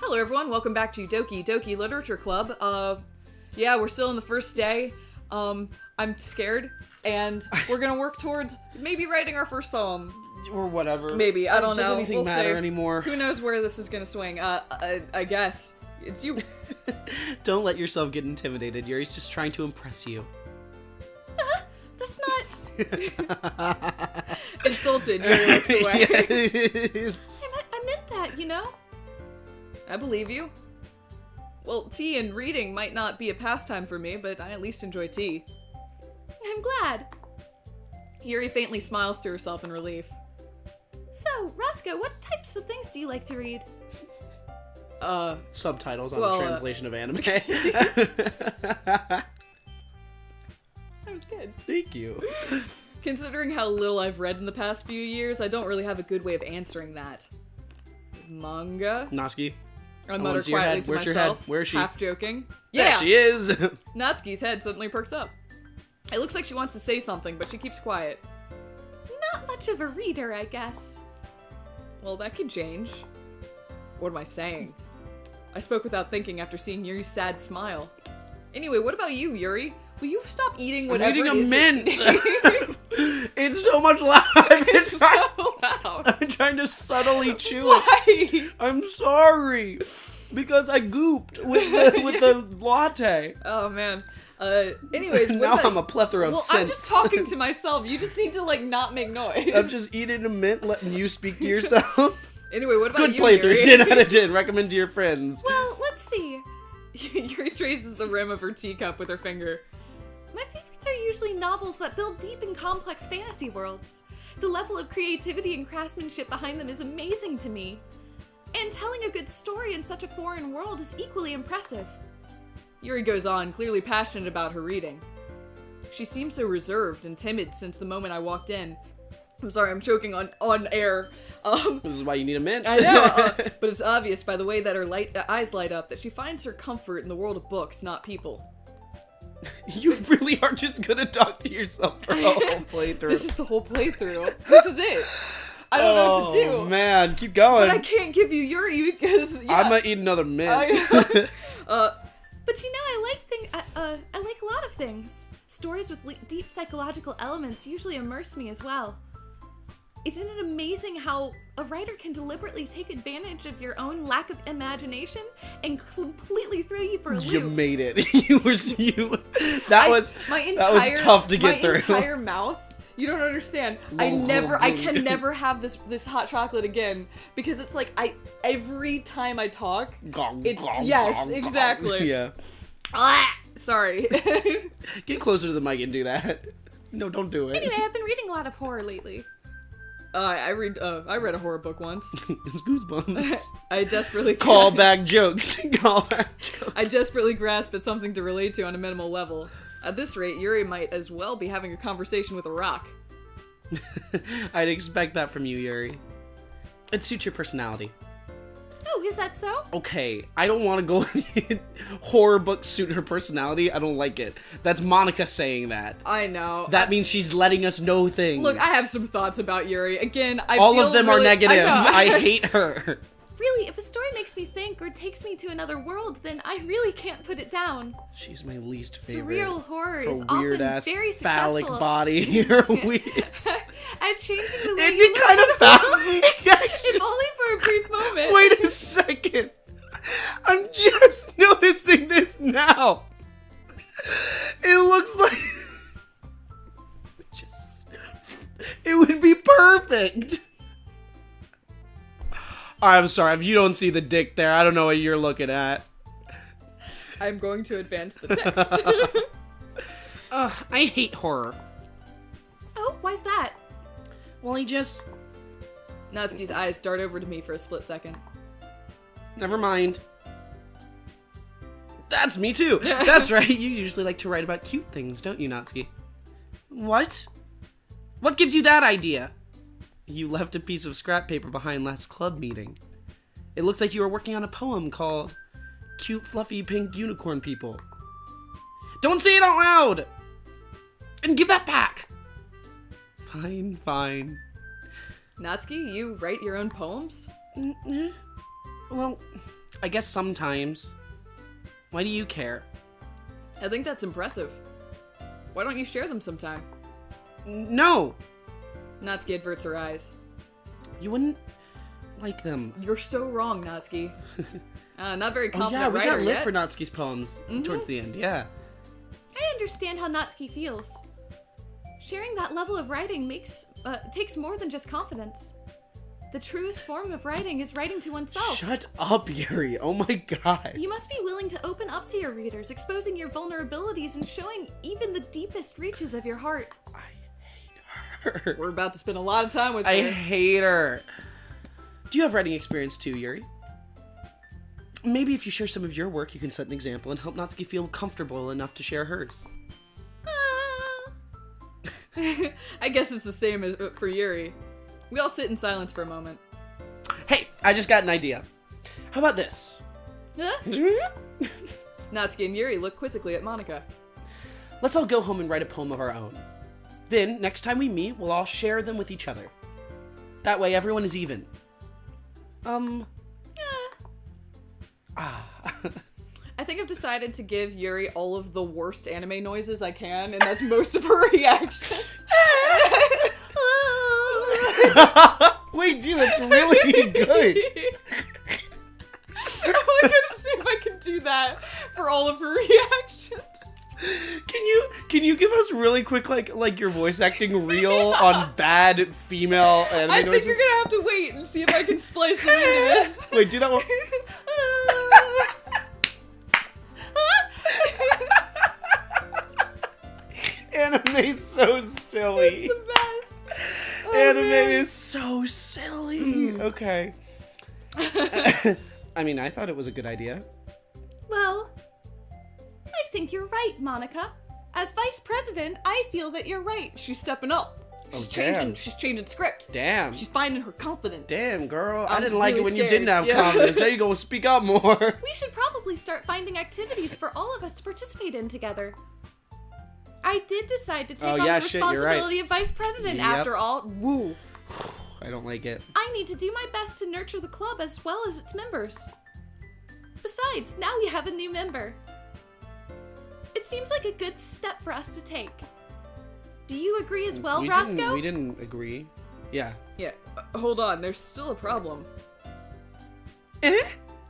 Hello everyone, welcome back to Doki Doki Literature Club. Yeah, we're still in the first day. I'm scared, and we're gonna work towards maybe writing our first poem. Or whatever. Maybe, I don't know. Does anything matter anymore? Who knows where this is gonna swing? I guess. It's you. Don't let yourself get intimidated. Yuri's just trying to impress you. That's not... Insulted, Yuri looks away. Yes. I meant that, you know? I believe you. Well, tea and reading might not be a pastime for me, but I at least enjoy tea. I'm glad. Yuri faintly smiles to herself in relief. So, Roscoe, what types of things do you like to read? Subtitles on the translation of anime. That was good. Thank you. Considering how little I've read in the past few years, I don't really have a good way of answering that. Manga? Natsuki. I mutter quietly to Where's myself, your head? Where is she? half joking. Yeah, there she is! Natsuki's head suddenly perks up. It looks like she wants to say something, but she keeps quiet. Not much of a reader, I guess. Well, that could change. What am I saying? I spoke without thinking after seeing Yuri's sad smile. Anyway, what about you, Yuri? Will you stop eating whatever I'm eating it a is mint! It's so much loud! It's so loud! I'm trying to subtly chew Why? it. I'm sorry! Because I gooped with the latte. Oh, man. Anyways, what now about... I'm a plethora of scents. I'm just talking to myself. You just need to, like, not make noise. I'm just eating a mint, letting you speak to yourself. Anyway, what about Good you, playthrough, Yuri? 10 out of 10. Recommend to your friends. Well, let's see. Yuri traces the rim of her teacup with her finger. My favorites are usually novels that build deep and complex fantasy worlds. The level of creativity and craftsmanship behind them is amazing to me. And telling a good story in such a foreign world is equally impressive. Yuri goes on, clearly passionate about her reading. She seems so reserved and timid since the moment I walked in. I'm sorry, I'm choking on air. This is why you need a mint. I know, but it's obvious by the way that her eyes light up that she finds her comfort in the world of books, not people. You really are just gonna talk to yourself for a whole playthrough. This is the whole playthrough. This is it. I don't know what to do. Oh man, keep going. But I can't give you Yuri because I'm gonna eat another mint. But you know, I like a lot of things. Stories with deep psychological elements usually immerse me as well. Isn't it amazing how a writer can deliberately take advantage of your own lack of imagination and completely throw you for a loop? You made it. That was tough to get through. My entire mouth. You don't understand. I can never have this hot chocolate again because it's like every time I talk, yes, exactly. Yeah. Sorry. Get closer to the mic and do that. No, don't do it. Anyway, I've been reading a lot of horror lately. I read a horror book once. It's goosebumps. I desperately Callback jokes. Callback jokes. I desperately grasp at something to relate to on a minimal level. At this rate, Yuri might as well be having a conversation with a rock. I'd expect that from you, Yuri. It suits your personality. Oh, is that so? Okay, I don't want to go with horror books suit her personality. I don't like it. That's Monica saying that. I know. That means she's letting us know things. Look, I have some thoughts about Yuri. Again, all of them really, are negative. I hate her. Really, if a story makes me think or takes me to another world, then I really can't put it down. She's my least favorite. Surreal horror is weird often ass very phallic successful body. You're weird. at changing the way And you you look kind at of phallic. if only for a brief moment. Wait a second. I'm just noticing this now. It looks like it would be perfect. I'm sorry, if you don't see the dick there, I don't know what you're looking at. I'm going to advance the text. I hate horror. Oh, why's that? Well, Natsuki's eyes dart over to me for a split second. Never mind. That's me too. That's right. You usually like to write about cute things, don't you, Natsuki? What? What gives you that idea? You left a piece of scrap paper behind last club meeting. It looked like you were working on a poem called Cute Fluffy Pink Unicorn People. Don't say it out loud! And give that back! Fine. Natsuki, you write your own poems? Well, I guess sometimes. Why do you care? I think that's impressive. Why don't you share them sometime? No! Natsuki averts her eyes. You wouldn't like them. You're so wrong, Natsuki. Not very Oh confident yeah, we writer got lit yet. for Natsuki's poems towards the end, yeah. I understand how Natsuki feels. Sharing that level of writing takes more than just confidence. The truest form of writing is writing to oneself. Shut up, Yuri. Oh my god. You must be willing to open up to your readers, exposing your vulnerabilities and showing even the deepest reaches of your heart. I hate her. We're about to spend a lot of time with her. I hate her. Do you have writing experience too, Yuri? Maybe if you share some of your work, you can set an example and help Natsuki feel comfortable enough to share hers. I guess it's the same as for Yuri. We all sit in silence for a moment. Hey, I just got an idea. How about this? Natsuki and Yuri look quizzically at Monica. Let's all go home and write a poem of our own. Then, next time we meet, we'll all share them with each other. That way, everyone is even. I think I've decided to give Yuri all of the worst anime noises I can, and that's most of her reactions. Wait, dude, that's really good. I'm only gonna see if I can do that for all of her reactions. Can you give us really quick like your voice acting reel on bad female anime I noises? think you're gonna have to wait and see if I can splice them into this. Wait, do that one. Anime's so silly. It's the best. Oh, Anime man. is so silly. Okay. I mean, I thought it was a good idea. Well, I think you're right, Monica. As vice president, I feel that you're right. She's stepping up. Oh, She's changing script. Damn. She's finding her confidence. Damn, girl. I I'm didn't like really it when you scared. didn't have Yeah. confidence. Now you gonna speak up more. We should probably start finding activities for all of us to participate in together. I did decide to take on the shit, you're right. responsibility of vice president Yep. after all. Woo. I don't like it. I need to do my best to nurture the club as well as its members. Besides, now we have a new member. It seems like a good step for us to take. Do you agree as well, Roscoe? We didn't agree. Yeah. Yeah. Hold on. There's still a problem.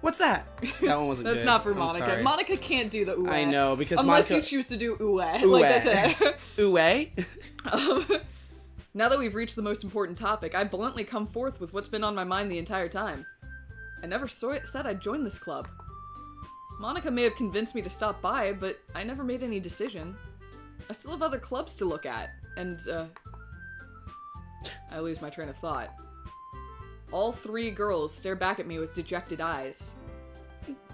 What's that? That one wasn't That's good. not for I'm Monica. sorry. Monica can't do the ooh. I know, because unless Monica... you choose to do ooh. Ooh-eh. Like that's it. Ooh-eh? Now that we've reached the most important topic, I bluntly come forth with what's been on my mind the entire time. I never said I'd join this club. Monica may have convinced me to stop by, but I never made any decision. I still have other clubs to look at, and, I lose my train of thought. All three girls stare back at me with dejected eyes.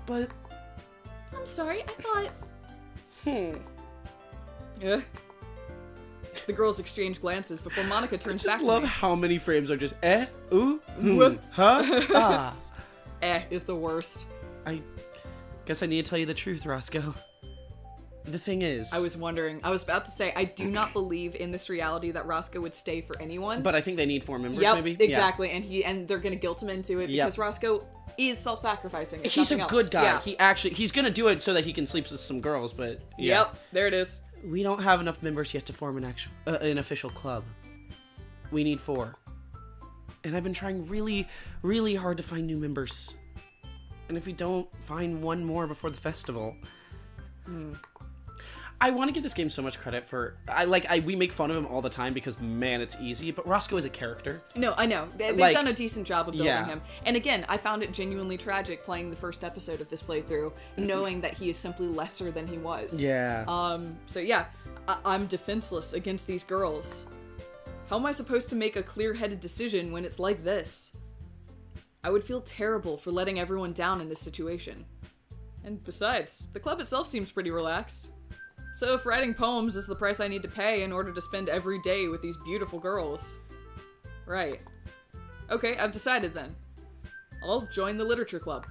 But... I'm sorry, I thought... Yeah. The girls exchange glances before Monica turns I back just to love me. how many frames are just ooh, huh, ah. Is the worst. I guess I need to tell you the truth, Roscoe. The thing is... I was about to say, I do not believe in this reality that Roscoe would stay for anyone. But I think they need 4 members, Yep, maybe? exactly, and they're gonna guilt him into it because Roscoe is self-sacrificing. if He's a nothing good else. guy. Yeah. He's gonna do it so that he can sleep with some girls, but... Yeah. Yep, there it is. We don't have enough members yet to form an official club. We need 4. And I've been trying really, really hard to find new members. And if we don't find one more before the festival... I want to give this game so much credit for... we make fun of him all the time because, man, it's easy, but Roscoe is a character. No, I know. They've done a decent job of building him. And again, I found it genuinely tragic playing the first episode of this playthrough, knowing that he is simply lesser than he was. Yeah. So yeah, I'm defenseless against these girls. How am I supposed to make a clear-headed decision when it's like this? I would feel terrible for letting everyone down in this situation. And besides, the club itself seems pretty relaxed. So if writing poems is the price I need to pay in order to spend every day with these beautiful girls. Right. Okay, I've decided then. I'll join the literature club.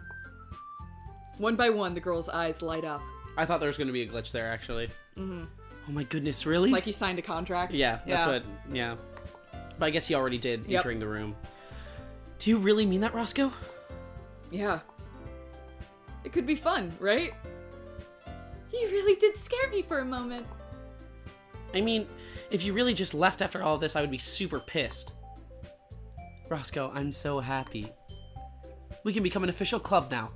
One by one, the girls' eyes light up. I thought there was going to be a glitch there, actually. Oh my goodness, really? Like he signed a contract. Yeah, that's what... Yeah. But I guess he already did Yep. entering the room. Do you really mean that, Roscoe? Yeah. It could be fun, right? You really did scare me for a moment. I mean, if you really just left after all of this, I would be super pissed. Roscoe, I'm so happy. We can become an official club now.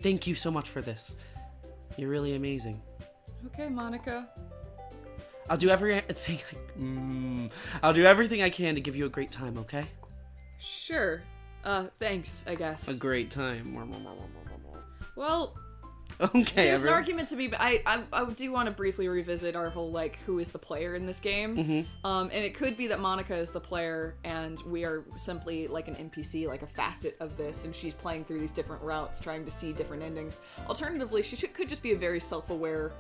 Thank you so much for this. You're really amazing. Okay, Monica. I'll do everything I'll do everything I can to give you a great time, okay? Sure. Thanks, I guess. A great time. Well, Okay, there's an everyone. argument to be, I do want to briefly revisit our whole, like, who is the player in this game. And it could be that Monica is the player, and we are simply, like, an NPC, like a facet of this, and she's playing through these different routes, trying to see different endings. Alternatively, could just be a very self-aware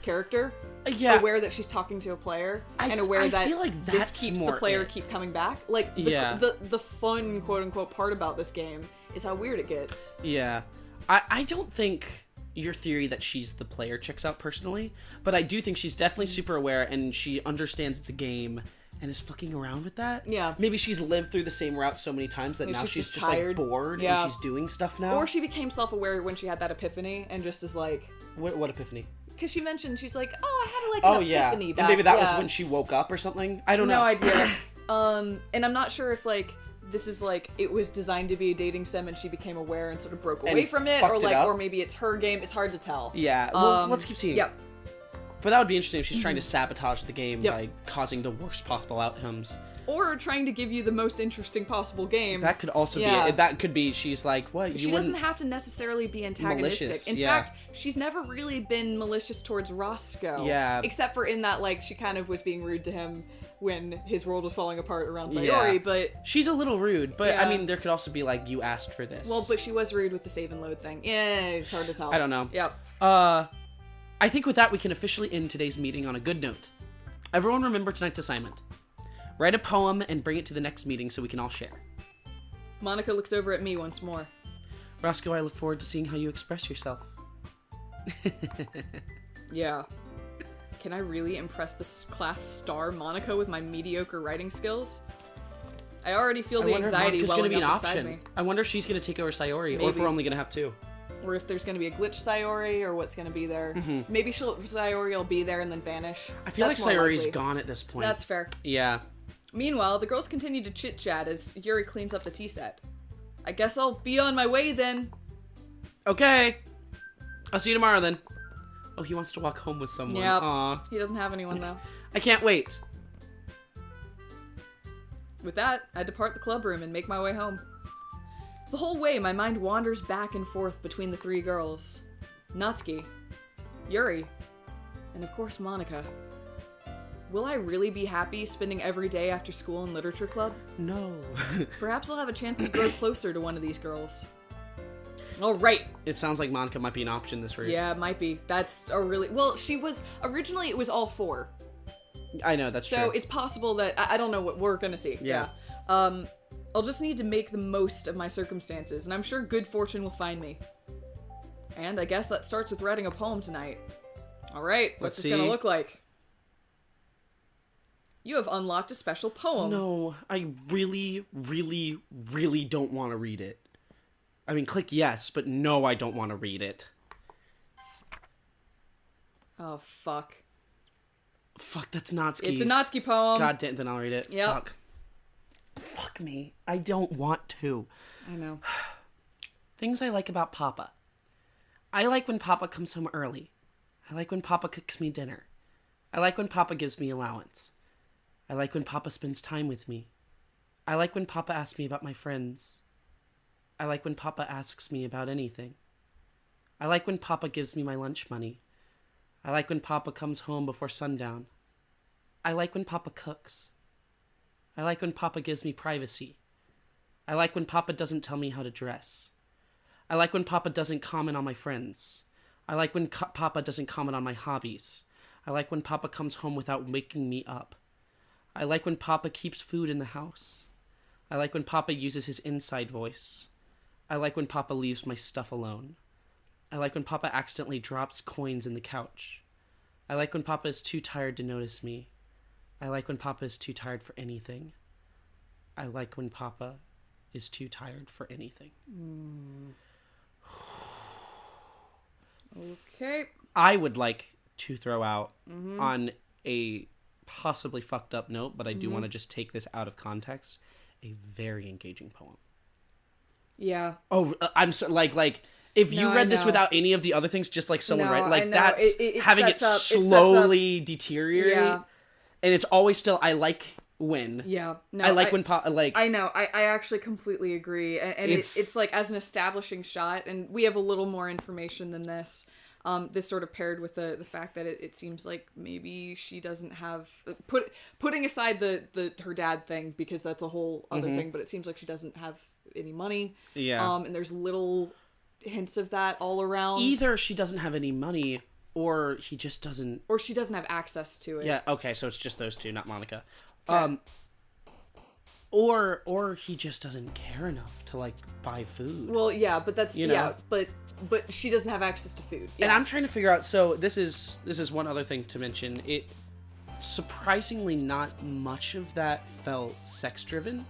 character. Yeah. Aware that she's talking to a player, and aware I that feel like this that's keeps the more player it. keep coming back. Like, the fun, quote-unquote, part about this game is how weird it gets. Yeah. I don't think your theory that she's the player checks out personally, but I do think she's definitely super aware and she understands it's a game and is fucking around with that. Yeah. Maybe she's lived through the same route so many times that Maybe now she's she's just just tired. like bored Yeah. and she's doing stuff now. Or she became self-aware when she had that epiphany and just is like... What epiphany? Because she mentioned, she's like, oh, I had like Oh an yeah. epiphany And back. maybe that yeah. was when she woke up or something. I don't know. No idea. And I'm not sure if like this is like it was designed to be a dating sim and she became aware and sort of broke away And from it, fucked or it like, up. or maybe it's her game. It's hard to tell. Yeah. Well, let's keep seeing. Yep. But that would be interesting if she's trying to sabotage the game Yep. by causing the worst possible outcomes. Or trying to give you the most interesting possible game. That could also Yeah. be. That could be. She's like, what? You She wouldn't. doesn't have to necessarily be antagonistic. Malicious, In yeah. fact, she's never really been malicious towards Roscoe. Yeah. Except for in that, like, she kind of was being rude to him when his world was falling apart around Sayori, Yeah. but... She's a little rude, but I Yeah. mean, there could also be like, you asked for this. Well, but she was rude with the save and load thing. Yeah, it's hard to tell. I don't know. Yep. I think with that, we can officially end today's meeting on a good note. Everyone remember tonight's assignment. Write a poem and bring it to the next meeting so we can all share. Monica looks over at me once more. Roscoe, I look forward to seeing how you express yourself. Yeah. Can I really impress this class star Monica with my mediocre writing skills? I already feel the anxiety Monica's welling gonna be an up inside option. me. I wonder if she's gonna take over Sayori, or if Maybe. we're only gonna have two. Or if there's gonna be a glitch Sayori, or what's gonna be there. Maybe Sayori will be there and then vanish. I feel That's like more Sayori's likely. gone at this point. That's fair. Yeah. Meanwhile, the girls continue to chit-chat as Yuri cleans up the tea set. I guess I'll be on my way then. Okay. I'll see you tomorrow then. Oh, he wants to walk home with someone. Yep. Aw. He doesn't have anyone though. I can't wait. With that, I depart the club room and make my way home. The whole way, my mind wanders back and forth between the three girls. Natsuki, Yuri, and of course Monica. Will I really be happy spending every day after school in literature club? No. Perhaps I'll have a chance to grow closer to one of these girls. All right. It sounds like Monica might be an option this route. Yeah, it might be. That's a really... Well, she was... Originally, it was all four. I know, that's So true. it's possible that... I don't know what we're gonna see. Yeah. I'll just need to make the most of my circumstances, and I'm sure good fortune will find me. And I guess that starts with writing a poem tonight. Alright, what's Let's this gonna see. look like? You have unlocked a special poem. No, I really, really, really don't want to read it. I mean, click yes, but no, I don't want to read it. Oh, fuck. Fuck, that's Natsuki's. It's a Natsuki poem. God damn, then I'll read it. Yep. Fuck. Fuck me. I don't want to. I know. Things I like about Papa. I like when Papa comes home early. I like when Papa cooks me dinner. I like when Papa gives me allowance. I like when Papa spends time with me. I like when Papa asks me about my friends. I like when Papa asks me about anything. I like when Papa gives me my lunch money. I like when Papa comes home before sundown. I like when Papa cooks. I like when Papa gives me privacy. I like when Papa doesn't tell me how to dress. I like when Papa doesn't comment on my friends. I like when Papa doesn't comment on my hobbies. I like when Papa comes home without waking me up. I like when Papa keeps food in the house. I like when Papa uses his inside voice. I like when Papa leaves my stuff alone. I like when Papa accidentally drops coins in the couch. I like when Papa is too tired to notice me. I like when Papa is too tired for anything. I like when Papa is too tired for anything. Okay. I would like to throw out on a possibly fucked up note, but I do want to just take this out of context, a very engaging poem. Yeah. Oh, I'm so like if you No, I read this know. without any of the other things, just like someone No, read, I like know. that's It having it sets up- it sets up- slowly deteriorate, Yeah. and it's always still. I like when. Yeah. No, I like when like. I know. I actually completely agree, and it's like as an establishing shot, and we have a little more information than this. This sort of paired with the fact that it seems like maybe she doesn't have putting aside the her dad thing, because that's a whole other thing, but it seems like she doesn't have any money. Yeah. And there's little hints of that all around. Either she doesn't have any money, or he just doesn't. Or she doesn't have access to it. Yeah. Okay. So it's just those two, not Monica. Okay. Or he just doesn't care enough to like buy food. Well, yeah, but that's You know? yeah, but she doesn't have access to food. Yeah. And I'm trying to figure out. So this is one other thing to mention. It surprisingly not much of that felt sex driven,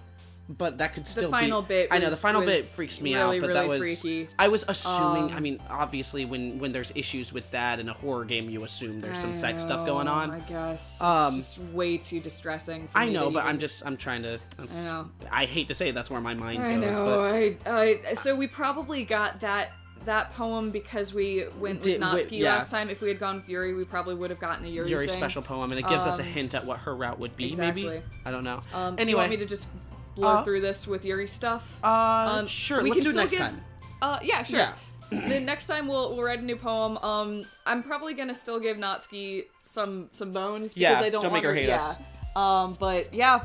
but that could still final be. bit I know the was- final was bit freaks me really, out, but really that was freaky. I was assuming. I mean, obviously, when there's issues with that in a horror game, you assume there's some sex stuff going on. I guess. Um, It's just way too distressing. For I me know, to but even- I'm trying to. I know. I hate to say that's where my mind I goes, know. but So we probably got that poem because we went with Natsuki yeah. last time. If we had gone with Yuri, we probably would have gotten a Yuri Yuri's thing. special poem, and it gives us a hint at what her route would be. Maybe Exactly. I don't know. Do you Anyway, want me to just blow through this with Yuri stuff? sure. we Let's can do it still next give- time. Yeah, sure. Yeah. The next time we'll write a new poem. I'm probably gonna still give Natsuki some bones because Yeah, I don't don't want make her hate yeah. us. But yeah.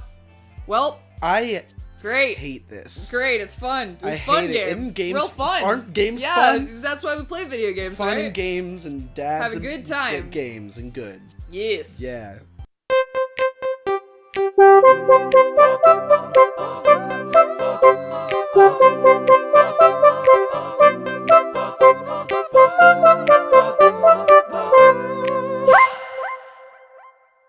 Well, I great. hate this. Great, it's fun. It was I a fun hate it. game. Isn't games- Real fun. aren't games yeah, fun? that's why we play video games, Fun right? games and dads Have a and good time. games and good. Yes. Yeah.